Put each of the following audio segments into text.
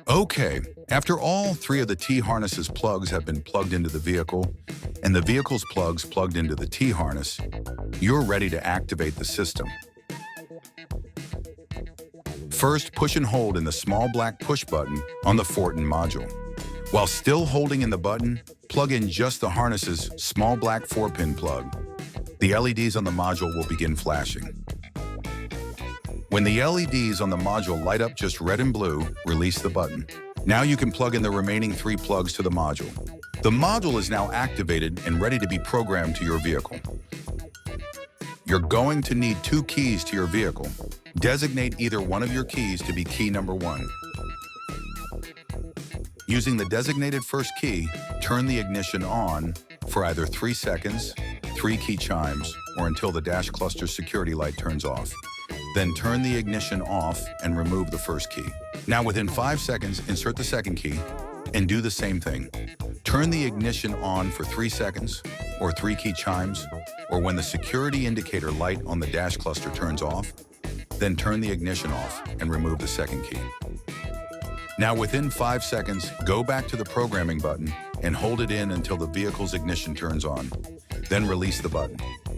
Okay, after all three of the T-harness's plugs have been plugged into the vehicle, and the vehicle's plugs plugged into the T-harness, you're ready to activate the system. First, push and hold in the small black push button on the Fortin module. While still holding in the button, plug in just the harness's small black 4-pin plug. The LEDs on the module will begin flashing. When the LEDs on the module light up just red and blue, release the button. Now you can plug in the remaining 3 plugs to the module. The module is now activated and ready to be programmed to your vehicle. You're going to need 2 keys to your vehicle. Designate either one of your keys to be key number 1. Using the designated first key, turn the ignition on for either 3 seconds, 3 key chimes, or until the dash cluster security light turns off. Then turn the ignition off and remove the first key. Now within 5 seconds, insert the second key and do the same thing. Turn the ignition on for 3 seconds or 3 key chimes, or when the security indicator light on the dash cluster turns off, then turn the ignition off and remove the second key. Now within 5 seconds, go back to the programming button and hold it in until the vehicle's ignition turns on. Then release the button.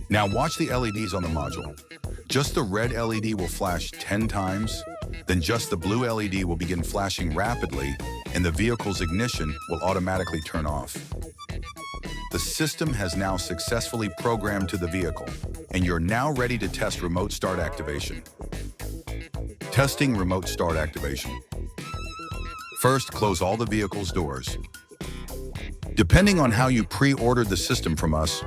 Now watch the LEDs on the module. Just the red LED will flash 10 times, then just the blue LED will begin flashing rapidly, and the vehicle's ignition will automatically turn off. The system has now successfully programmed to the vehicle, and you're now ready to test remote start activation. Testing remote start activation. First, close all the vehicle's doors. Depending on how you pre-ordered the system from us,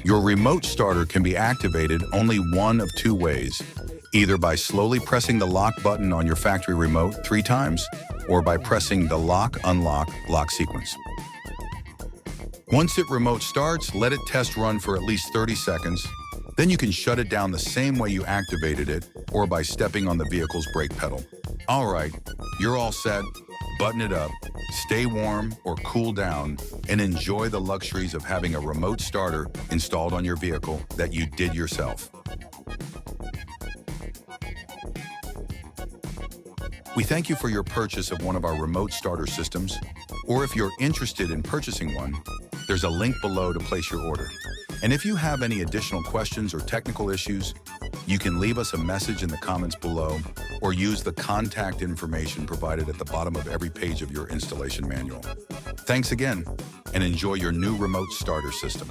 your remote starter can be activated only one of 2 ways, either by slowly pressing the lock button on your factory remote 3 times, or by pressing the lock, unlock, lock sequence. Once it remote starts, let it test run for at least 30 seconds. Then you can shut it down the same way you activated it, or by stepping on the vehicle's brake pedal. All right, you're all set. Button it up, stay warm or cool down, and enjoy the luxuries of having a remote starter installed on your vehicle that you did yourself. We thank you for your purchase of one of our remote starter systems, or if you're interested in purchasing one, there's a link below to place your order. And if you have any additional questions or technical issues, you can leave us a message in the comments below or use the contact information provided at the bottom of every page of your installation manual. Thanks again, and enjoy your new remote starter system.